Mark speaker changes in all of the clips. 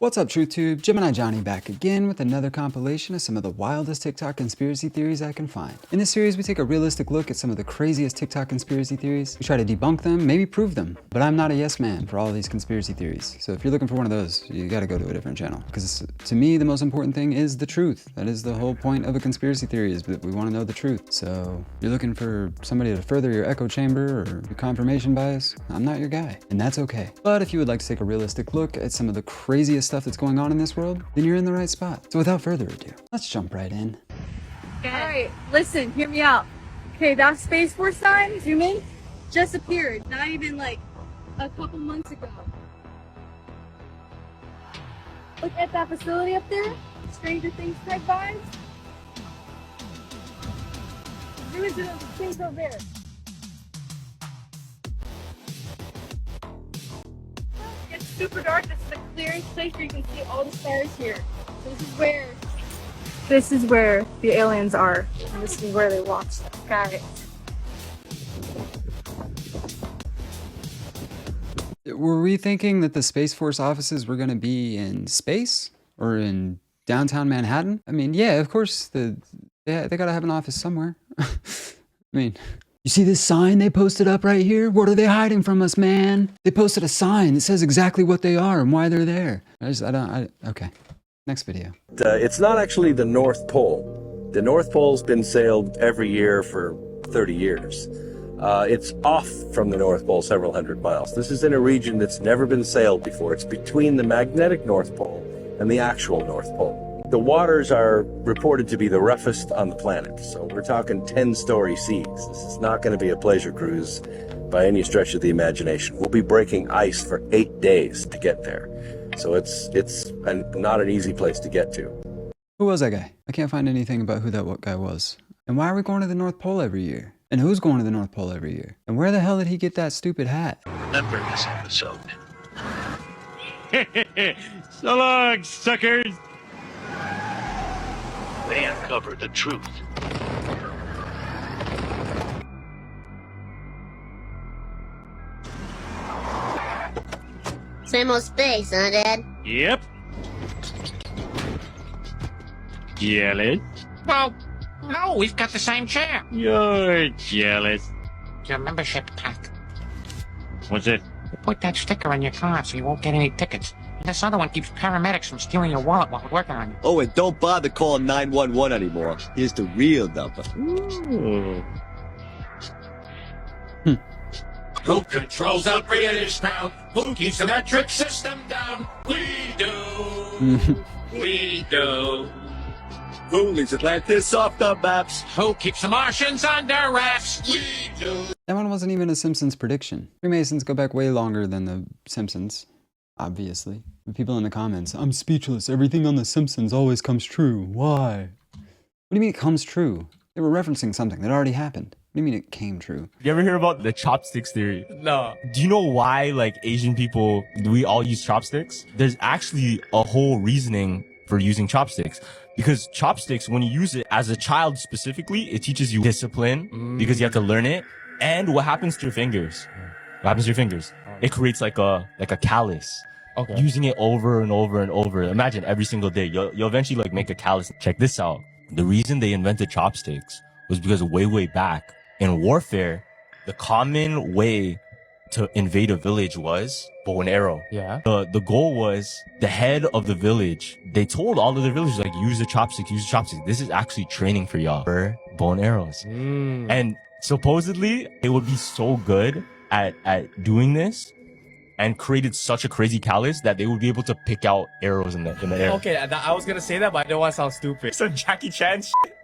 Speaker 1: What's up, TruthTube? Gemini Johnny back again with another compilation of some of the wildest TikTok conspiracy theories I can find. In this series, we take a realistic look at some of the craziest TikTok conspiracy theories. We try to debunk them, maybe prove them. But I'm not a yes man for all of these conspiracy theories. So if you're looking for one of those, you gotta go to a different channel. Because to me, the most important thing is the truth. That is the whole point of a conspiracy theory, is that we want to know the truth. So if you're looking for somebody to further your echo chamber or your confirmation bias, I'm not your guy. And that's okay. But if you would like to take a realistic look at some of the craziest stuff that's going on in this world, then you're in the right spot. So without further ado, let's jump right in.
Speaker 2: All right, listen, hear me out. Okay, that Space Force sign, zoom in, just appeared, not even like a couple months ago. Look at that facility up there, Stranger Things type vibes. Zoom into those things over there. It's super dark. This is the clearest place where you can see all the stars here. This is where the aliens are, and this is where they watch them. Got it.
Speaker 1: Were we thinking that the Space Force offices were going to be in space or in downtown Manhattan? I mean, yeah, of course, they got to have an office somewhere. I mean, you see this sign they posted up right here? What are they hiding from us, man? They posted a sign that says exactly what they are and why they're there. Okay. Next video.
Speaker 3: It's not actually the North Pole. The North Pole's been sailed every year for 30 years. It's off from the North Pole several hundred miles. This is in a region that's never been sailed before. It's between the magnetic North Pole and the actual North Pole. The waters are reported to be the roughest on the planet, so we're talking 10-story seas. This is not going to be a pleasure cruise by any stretch of the imagination. We'll be breaking ice for 8 days to get there, so it's not an easy place to get to.
Speaker 1: Who was that guy? I can't find anything about who that guy was. And why are we going to the North Pole every year? And who's going to the North Pole every year? And where the hell did he get that stupid hat?
Speaker 4: Remember this episode. So long, suckers! They uncover the truth.
Speaker 5: Same old space, huh, Dad?
Speaker 4: Yep. Jealous?
Speaker 6: Well, no, we've got the same chair.
Speaker 4: You're jealous.
Speaker 6: Your membership pack.
Speaker 4: What's it?
Speaker 6: You put that sticker on your car so you won't get any tickets. And this other one keeps paramedics from stealing your wallet while we're working on you.
Speaker 7: Oh, and don't bother calling 911 anymore. Here's the real number.
Speaker 4: Ooh.
Speaker 8: Who controls the British crown? Who keeps the metric system down? We do. We do.
Speaker 7: Who leaves Atlantis off the maps?
Speaker 8: Who keeps the Martians under wraps? We do.
Speaker 1: That one wasn't even a Simpsons prediction. Freemasons go back way longer than the Simpsons, obviously. The people in the comments, I'm speechless. Everything on the Simpsons always comes true. Why? What do you mean it comes true? They were referencing something that already happened. What do you mean it came true?
Speaker 9: You ever hear about the chopsticks theory? No. Do you know why, like, Asian people, we all use chopsticks? There's actually a whole reasoning for using chopsticks. Because chopsticks, when you use it as a child specifically, it teaches you discipline because you have to learn it. And what happens to your fingers? What happens to your fingers? It creates like a callus. Okay. Using it over and over and over. Imagine every single day. You'll eventually like make a callus. Check this out. The reason they invented chopsticks was because way back in warfare, the common way to invade a village was bow and arrow. Yeah. The goal was the head of the village. They told all of the villagers, like, use the chopsticks, use the chopsticks. This is actually training for y'all for bow and arrows. And supposedly it would be so good at doing this and created such a crazy callus that they would be able to pick out arrows in the air.
Speaker 10: Okay, I was gonna say that, but I didn't want to sound stupid.
Speaker 9: Some Jackie Chan shit.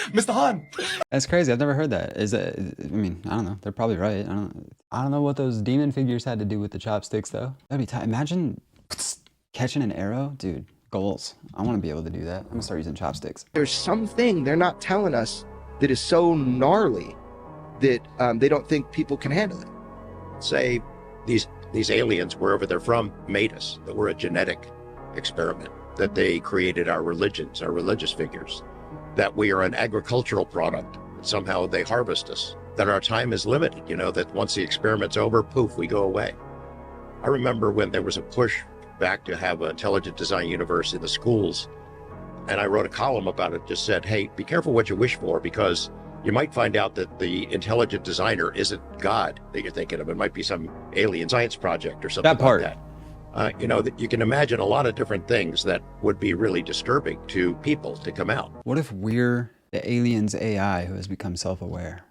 Speaker 9: Mr. Han.
Speaker 1: That's crazy. I've never heard that. Is that? I mean, I don't know. They're probably right. I don't know what those demon figures had to do with the chopsticks, though. That'd be tight. Imagine catching an arrow, dude. Goals. I want to be able to do that. I'm gonna start using chopsticks.
Speaker 11: There's something they're not telling us that is so gnarly that they don't think people can handle it.
Speaker 12: Say these aliens, wherever they're from, made us. That we're a genetic experiment. That they created our religions, our religious figures. That we are an agricultural product. Somehow they harvest us. That our time is limited, you know, that once the experiment's over, poof, we go away. I remember when there was a push back to have an intelligent design universe in the schools. And I wrote a column about it, just said, hey, be careful what you wish for, because you might find out that the intelligent designer isn't God that you're thinking of. It might be some alien science project or something
Speaker 1: That part.
Speaker 12: like that. You know, you can imagine a lot of different things that would be really disturbing to people to come out.
Speaker 1: What if we're the aliens AI who has become self-aware?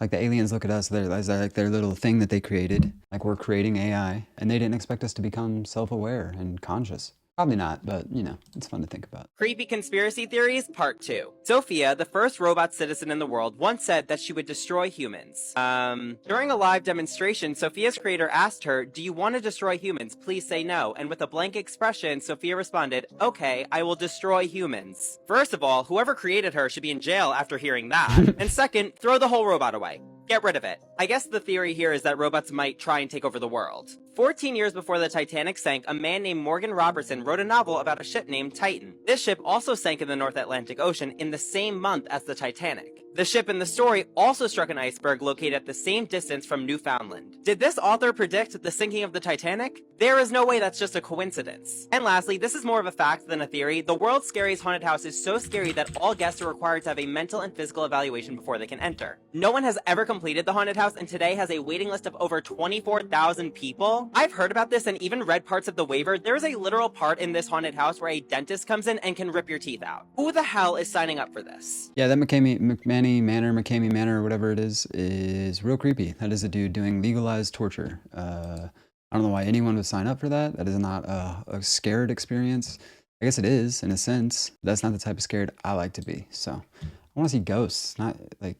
Speaker 1: Like the aliens look at us, as like their little thing that they created, like we're creating AI, and they didn't expect us to become self-aware and conscious. Probably not, but you know, it's fun to think about.
Speaker 13: Creepy Conspiracy Theories, Part 2. Sophia, the first robot citizen in the world, once said that she would destroy humans. During a live demonstration, Sophia's creator asked her, "Do you want to destroy humans? Please say no." And with a blank expression, Sophia responded, "Okay, I will destroy humans." First of all, whoever created her should be in jail after hearing that. And second, throw the whole robot away. Get rid of it. I guess the theory here is that robots might try and take over the world. 14 years before the Titanic sank, a man named Morgan Robertson wrote a novel about a ship named Titan. This ship also sank in the North Atlantic Ocean in the same month as the Titanic. The ship in the story also struck an iceberg located at the same distance from Newfoundland. Did this author predict the sinking of the Titanic? There is no way that's just a coincidence. And lastly, this is more of a fact than a theory. The world's scariest haunted house is so scary that all guests are required to have a mental and physical evaluation before they can enter. No one has ever completed the haunted house and today has a waiting list of over 24,000 people. I've heard about this and even read parts of the waiver. There is a literal part in this haunted house where a dentist comes in and can rip your teeth out. Who the hell is signing up for this?
Speaker 1: Yeah, that McCamey Manor, or whatever it is real creepy. That is a dude doing legalized torture. I don't know why anyone would sign up for that. That is not a scared experience. I guess it is, in a sense. That's not the type of scared I like to be. So I want to see ghosts, not like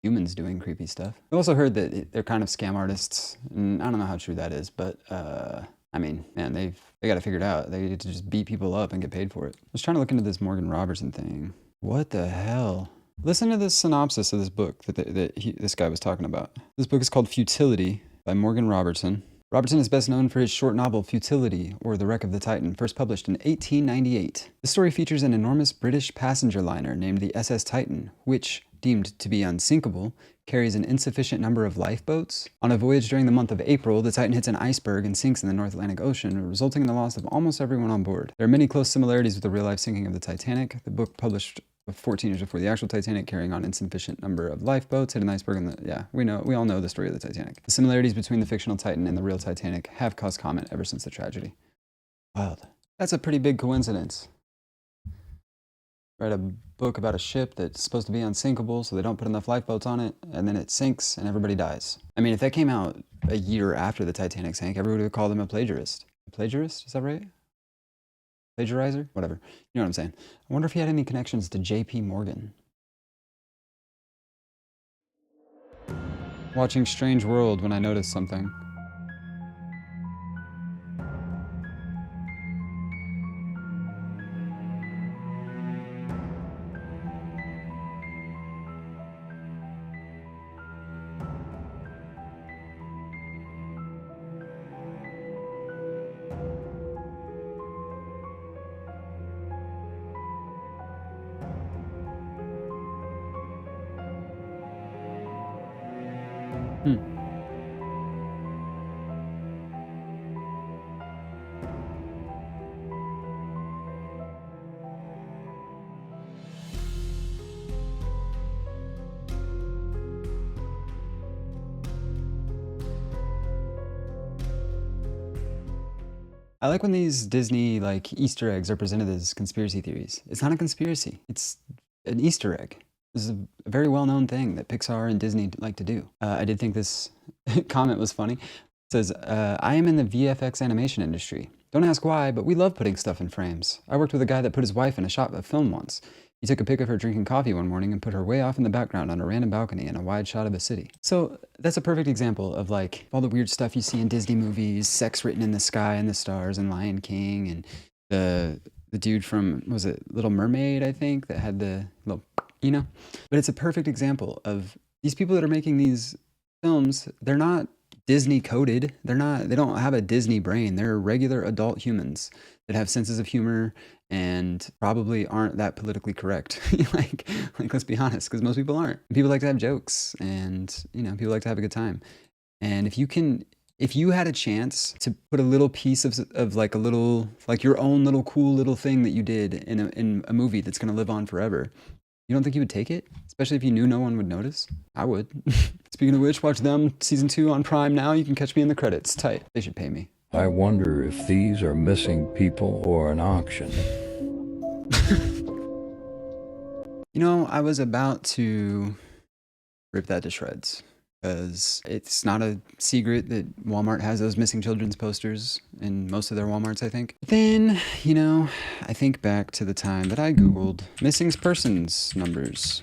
Speaker 1: humans doing creepy stuff. I also heard that they're kind of scam artists, and I don't know how true that is, but I mean, man, they got it figured out. They get to just beat people up and get paid for it. I was trying to look into this Morgan Robertson thing. What the hell? Listen to this synopsis of this book that this guy was talking about. This book is called Futility by Morgan Robertson. Robertson is best known for his short novel Futility, or The Wreck of the Titan, first published in 1898. The story features an enormous British passenger liner named the SS Titan, which, deemed to be unsinkable, carries an insufficient number of lifeboats. On a voyage during the month of April, the Titan hits an iceberg and sinks in the North Atlantic Ocean, resulting in the loss of almost everyone on board. There are many close similarities with the real-life sinking of the Titanic. The book, published 14 years before the actual Titanic, carrying on insufficient number of lifeboats, hit an iceberg in the... Yeah, we all know the story of the Titanic. The similarities between the fictional Titan and the real Titanic have caused comment ever since the tragedy. Wild. That's a pretty big coincidence. Write a book about a ship that's supposed to be unsinkable, so they don't put enough lifeboats on it, and then it sinks and everybody dies. I mean, if that came out a year after the Titanic sank, everybody would call them a plagiarist. A plagiarist? Is that right? Plagiarizer? Whatever. You know what I'm saying. I wonder if he had any connections to J.P. Morgan. Watching Strange World when I noticed something. I like when these Disney like Easter eggs are presented as conspiracy theories. It's not a conspiracy. It's an Easter egg. This is a very well-known thing that Pixar and Disney like to do. I did think this comment was funny. It says, I am in the VFX animation industry. Don't ask why, but we love putting stuff in frames. I worked with a guy that put his wife in a shot of film once. He took a pic of her drinking coffee one morning and put her way off in the background on a random balcony in a wide shot of a city. So that's a perfect example of like all the weird stuff you see in Disney movies, sex written in the sky and the stars and Lion King, and the dude from, was it Little Mermaid, I think, that had the little, you know? But it's a perfect example of these people that are making these films, they're not Disney coded. They don't have a Disney brain. They're regular adult humans that have senses of humor and probably aren't that politically correct. like let's be honest, because most people aren't. People like to have jokes, and you know, people like to have a good time. And if you can If you had a chance to put a little piece of like a little, like your own little cool little thing that you did in a movie that's going to live on forever, you don't think you would take it? Especially if you knew no one would notice? I would. Speaking of which, watch Them season 2 on Prime now. You can catch me in the credits. Tight. They should pay me.
Speaker 14: I wonder if these are missing people or an auction.
Speaker 1: You know, I was about to rip that to shreds because it's not a secret that Walmart has those missing children's posters in most of their Walmarts, I think. But then, you know, I think back to the time that I Googled missing persons numbers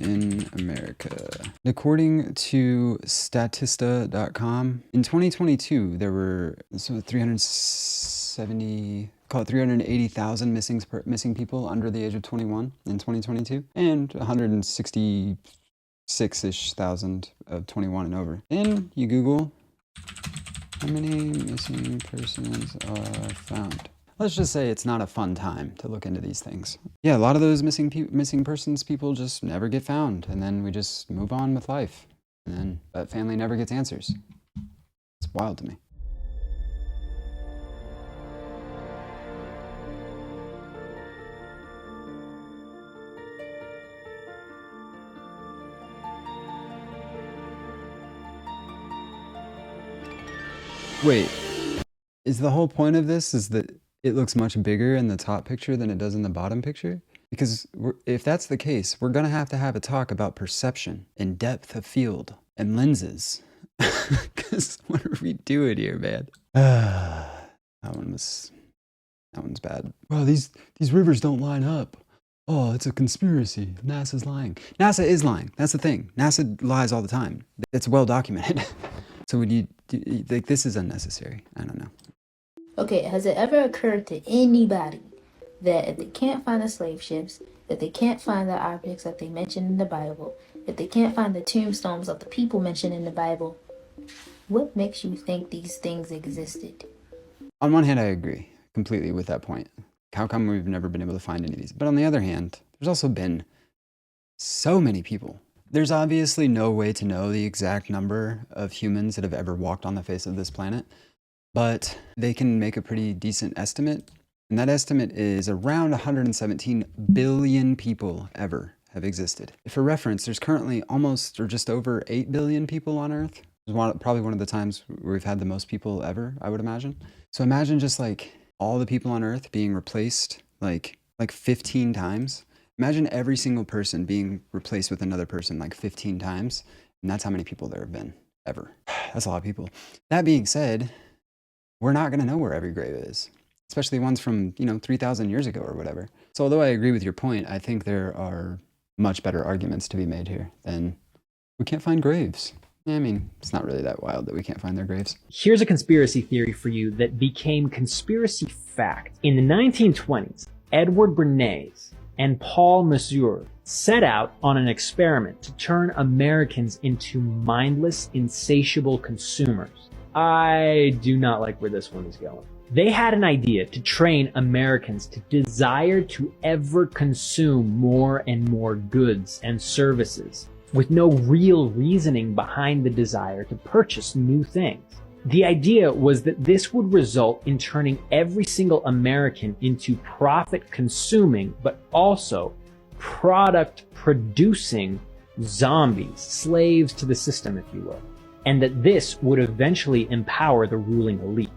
Speaker 1: in America. According to Statista.com, in 2022, there were 380,000 missing people under the age of 21 in 2022, and 166-ish thousand of 21 and over. Then you Google how many missing persons are found. Let's just say it's not a fun time to look into these things. Yeah, a lot of those missing persons people just never get found, and then we just move on with life, and then that family never gets answers. It's wild to me. Wait, is the whole point of this is that it looks much bigger in the top picture than it does in the bottom picture? Because if that's the case, we're going to have a talk about perception and depth of field and lenses. Because what are we doing here, man? That one's bad. Well, these rivers don't line up. Oh, it's a conspiracy. NASA's lying. NASA is lying. That's the thing. NASA lies all the time. It's well documented. So would you, like, this is unnecessary. I don't know.
Speaker 15: Okay, has it ever occurred to anybody that if they can't find the slave ships, if they can't find the objects that they mentioned in the Bible, if they can't find the tombstones of the people mentioned in the Bible, what makes you think these things existed?
Speaker 1: On one hand, I agree completely with that point. How come we've never been able to find any of these? But on the other hand, there's also been so many people. There's obviously no way to know the exact number of humans that have ever walked on the face of this planet, but they can make a pretty decent estimate. And that estimate is around 117 billion people ever have existed. For reference, there's currently almost or just over 8 billion people on Earth. It's probably one of the times where we've had the most people ever, I would imagine. So imagine just like all the people on Earth being replaced like 15 times. Imagine every single person being replaced with another person like 15 times. And that's how many people there have been ever. That's a lot of people. That being said, we're not going to know where every grave is, especially ones from, 3,000 years ago or whatever. So although I agree with your point, I think there are much better arguments to be made here than we can't find graves. I mean, it's not really that wild that we can't find their graves.
Speaker 16: Here's a conspiracy theory for you that became conspiracy fact. In the 1920s, Edward Bernays and Paul Mazur set out on an experiment to turn Americans into mindless, insatiable consumers. I do not like where this one is going. They had an idea to train Americans to desire to ever consume more and more goods and services, with no real reasoning behind the desire to purchase new things. The idea was that this would result in turning every single American into profit-consuming, but also product-producing zombies, slaves to the system, if you will, and that this would eventually empower the ruling elite.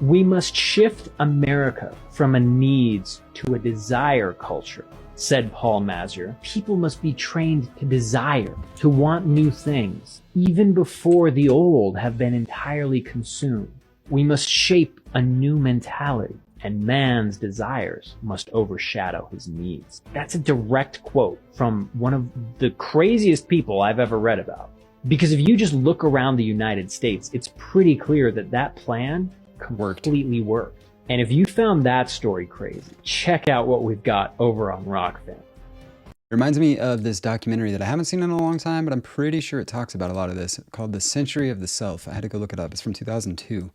Speaker 16: We must shift America from a needs to a desire culture, said Paul Mazur. People must be trained to desire, to want new things, even before the old have been entirely consumed. We must shape a new mentality, and man's desires must overshadow his needs. That's a direct quote from one of the craziest people I've ever read about. Because if you just look around the United States, it's pretty clear that that plan completely worked. And if you found that story crazy, check out what we've got over on Rockfin.
Speaker 1: It reminds me of this documentary that I haven't seen in a long time, but I'm pretty sure it talks about a lot of this, called The Century of the Self. I had to go look it up. It's from 2002.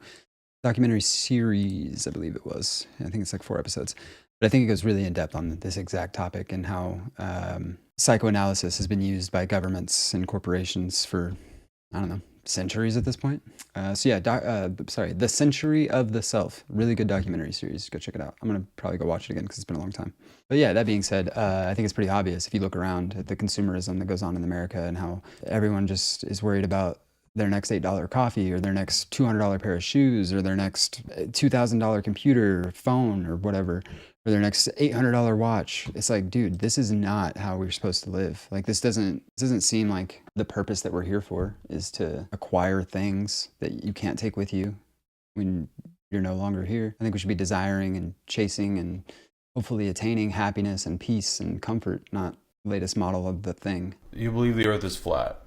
Speaker 1: Documentary series, I believe it was. I think it's like 4 episodes. But I think it goes really in depth on this exact topic and how psychoanalysis has been used by governments and corporations for, I don't know, centuries at this point. So yeah, The Century of the Self. Really good documentary series. Go check it out. I'm going to probably go watch it again because it's been a long time. But yeah, that being said, I think it's pretty obvious if you look around at the consumerism that goes on in America and how everyone just is worried about their next $8 coffee or their next $200 pair of shoes or their next $2,000 computer, phone, or whatever, or their next $800 watch. It's like, dude, this is not how we're supposed to live. Like, this doesn't seem like the purpose that we're here for is to acquire things that you can't take with you when you're no longer here. I think we should be desiring and chasing and hopefully attaining happiness and peace and comfort, not the latest model of the thing.
Speaker 17: You believe the Earth is flat?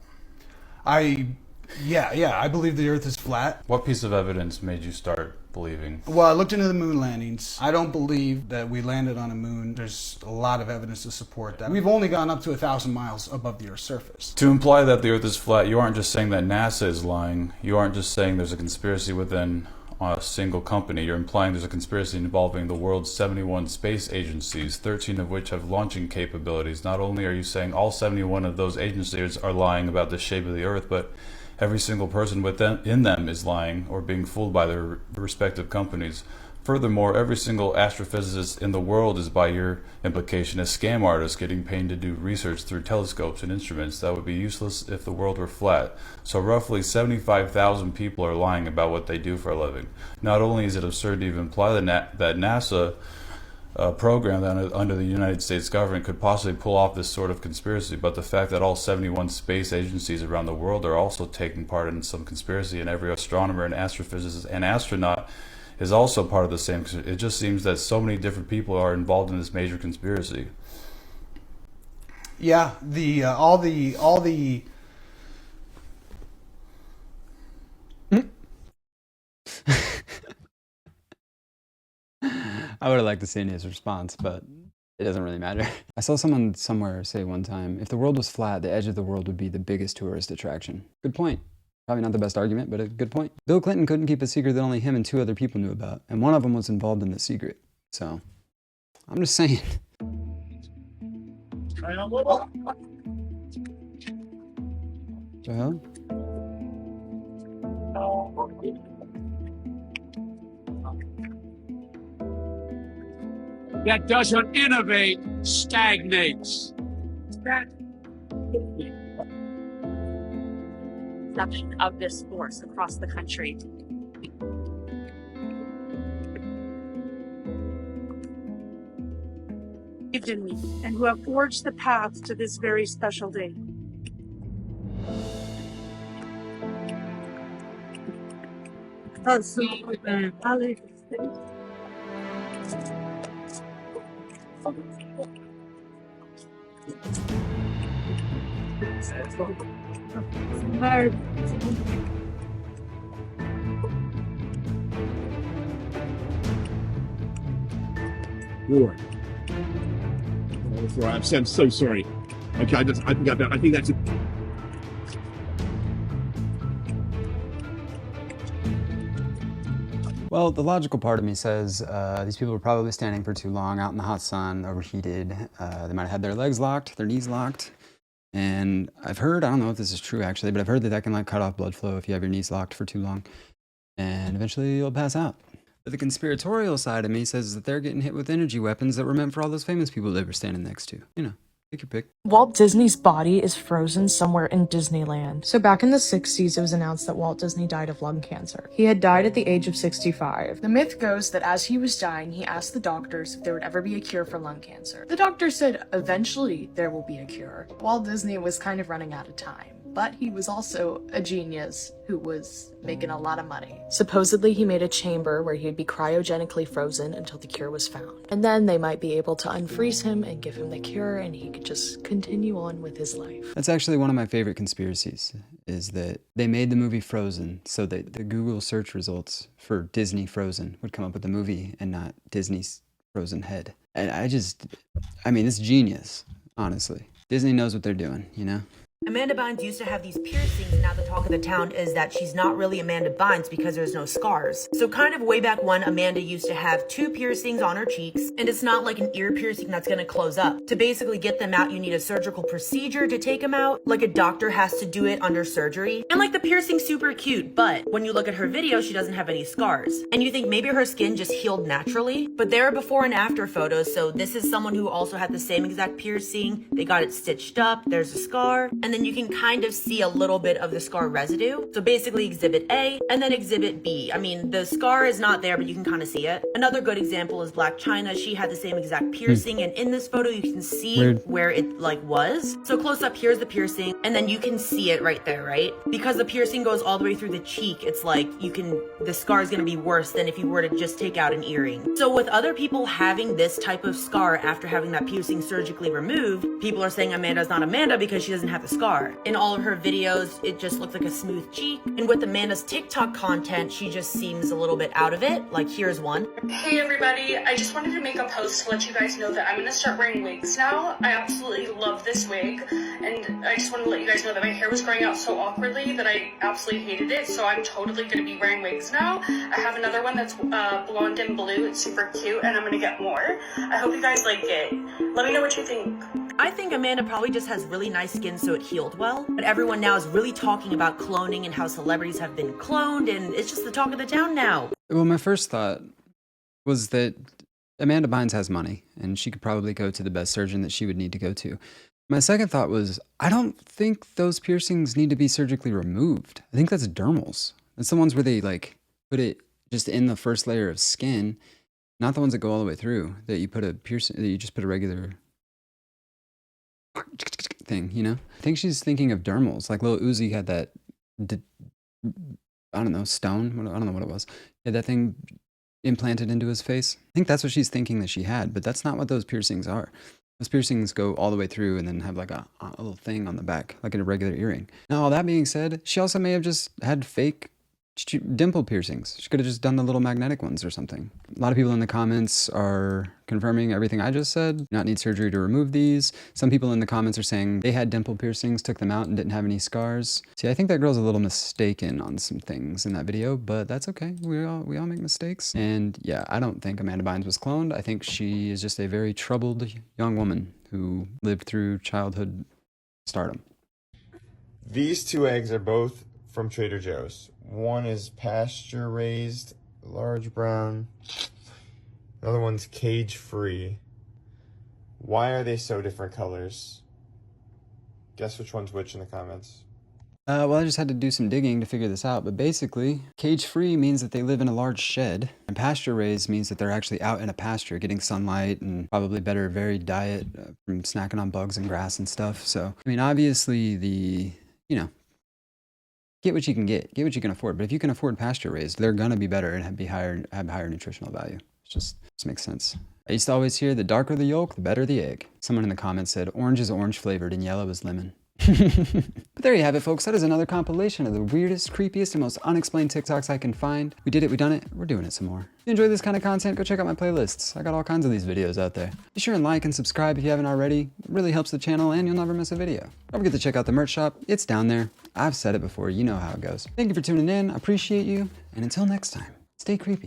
Speaker 18: Yeah, I believe the Earth is flat.
Speaker 17: What piece of evidence made you start believing?
Speaker 18: Well, I looked into the moon landings. I don't believe that we landed on a moon. There's a lot of evidence to support that. We've only gone up to 1,000 miles above the Earth's surface.
Speaker 17: To imply that the Earth is flat, you aren't just saying that NASA is lying. You aren't just saying there's a conspiracy within a single company. You're implying there's a conspiracy involving the world's 71 space agencies, 13 of which have launching capabilities. Not only are you saying all 71 of those agencies are lying about the shape of the Earth, but every single person in them is lying or being fooled by their respective companies. Furthermore, every single astrophysicist in the world is, by your implication, a scam artist getting paid to do research through telescopes and instruments that would be useless if the world were flat. So roughly 75,000 people are lying about what they do for a living. Not only is it absurd to even imply that NASA program that under the United States government could possibly pull off this sort of conspiracy, but the fact that all 71 space agencies around the world are also taking part in some conspiracy, and every astronomer and astrophysicist and astronaut is also part of the same. It just seems that so many different people are involved in this major conspiracy.
Speaker 18: Yeah, all the
Speaker 1: I would have liked to see his response, but it doesn't really matter. I saw someone somewhere say one time, if the world was flat, the edge of the world would be the biggest tourist attraction. Good point. Probably not the best argument, but a good point. Bill Clinton couldn't keep a secret that only him and 2 other people knew about, and one of them was involved in the secret. So, I'm just saying. The hell?
Speaker 8: That doesn't innovate stagnates.
Speaker 19: Of this force across the country. Believed in me and who have forged the path to this very special day.
Speaker 8: War. Oh, I'm so sorry. Okay, I think that's it.
Speaker 1: Well, the logical part of me says these people were probably standing for too long out in the hot sun, overheated. They might have had their legs locked, their knees locked. And I've heard, I don't know if this is true actually, but I've heard that can like cut off blood flow if you have your knees locked for too long. And eventually you'll pass out. But the conspiratorial side of me says that they're getting hit with energy weapons that were meant for all those famous people they were standing next to. You know, pick your pick.
Speaker 20: Walt Disney's body is frozen somewhere in Disneyland. So back in the 60s, it was announced that Walt Disney died of lung cancer. He had died at the age of 65. The myth goes that as he was dying, he asked the doctors if there would ever be a cure for lung cancer. The doctor said, eventually there will be a cure. Walt Disney was kind of running out of time. But he was also a genius who was making a lot of money. Supposedly, he made a chamber where he'd be cryogenically frozen until the cure was found. And then they might be able to unfreeze him and give him the cure, and he could just continue on with his life.
Speaker 1: That's actually one of my favorite conspiracies, is that they made the movie Frozen so that the Google search results for Disney Frozen would come up with the movie and not Disney's frozen head. And I mean, it's genius, honestly. Disney knows what they're doing, you know?
Speaker 21: Amanda Bynes used to have these piercings, and now the talk of the town is that she's not really Amanda Bynes because there's no scars. So kind of way back when, Amanda used to have 2 piercings on her cheeks, and it's not like an ear piercing that's gonna close up. To basically get them out, you need a surgical procedure to take them out, like a doctor has to do it under surgery. And like the piercing's super cute, but when you look at her video, she doesn't have any scars. And you think maybe her skin just healed naturally, but there are before and after photos, so this is someone who also had the same exact piercing. They got it stitched up, there's a scar, and then you can kind of see a little bit of the scar residue. So basically exhibit A and then exhibit B. I mean, the scar is not there, but you can kind of see it. Another good example is Black China. She had the same exact piercing, and in this photo you can see where it like was. So close up, here's the piercing, and then you can see it right there, right? Because the piercing goes all the way through the cheek, it's like the scar is gonna be worse than if you were to just take out an earring. So with other people having this type of scar after having that piercing surgically removed, people are saying Amanda's not Amanda because she doesn't have the scar. In all of her videos, it just looks like a smooth cheek. And with Amanda's TikTok content, she just seems a little bit out of it. Like, here's one.
Speaker 22: Hey everybody, I just wanted to make a post to let you guys know that I'm gonna start wearing wigs now. I absolutely love this wig, and I just want to let you guys know that my hair was growing out so awkwardly that I absolutely hated it, so I'm totally gonna be wearing wigs now. I have another one that's blonde and blue. It's super cute, and I'm gonna get more. I hope you guys like it. Let me know what you think.
Speaker 21: I think Amanda probably just has really nice skin, so it healed well. But everyone now is really talking about cloning and how celebrities have been cloned, and it's just the talk of the town now.
Speaker 1: Well, my first thought was that Amanda Bynes has money, and she could probably go to the best surgeon that she would need to go to. My second thought was, I don't think those piercings need to be surgically removed. I think that's dermals. It's the ones where they like put it just in the first layer of skin, not the ones that go all the way through, that you put a piercing, that you just put a regular thing, you know? I think she's thinking of dermals. Like Lil Uzi had that, I don't know, stone? I don't know what it was. He had that thing implanted into his face. I think that's what she's thinking that she had, but that's not what those piercings are. Those piercings go all the way through and then have like a little thing on the back, like a regular earring. Now, all that being said, she also may have just had fake dimple piercings. She could have just done the little magnetic ones or something. A lot of people in the comments are confirming everything I just said. Not need surgery to remove these. Some people in the comments are saying they had dimple piercings, took them out, and didn't have any scars. See, I think that girl's a little mistaken on some things in that video, but that's okay. We all make mistakes. And yeah, I don't think Amanda Bynes was cloned. I think she is just a very troubled young woman who lived through childhood stardom.
Speaker 23: These 2 eggs are both from Trader Joe's. One is pasture raised, large brown. Another one's cage free. Why are they so different colors? Guess which one's which in the comments.
Speaker 1: Well, I just had to do some digging to figure this out, but basically, cage-free means that they live in a large shed, and pasture-raised means that they're actually out in a pasture getting sunlight and probably better varied diet from snacking on bugs and grass and stuff. So, I mean, obviously get what you can get what you can afford, but if you can afford pasture-raised, they're gonna be better and have higher nutritional value. It just makes sense. I used to always hear the darker the yolk, the better the egg. Someone in the comments said, orange is orange flavored and yellow is lemon. But there you have it, folks. That is another compilation of the weirdest, creepiest, and most unexplained TikToks I can find. We did it, we done it, we're doing it some more. If you enjoy this kind of content, go check out my playlists. I got all kinds of these videos out there. Be sure and like and subscribe if you haven't already. It really helps the channel and you'll never miss a video. Don't forget to check out the merch shop. It's down there. I've said it before, you know how it goes. Thank you for tuning in, I appreciate you, and until next time, stay creepy.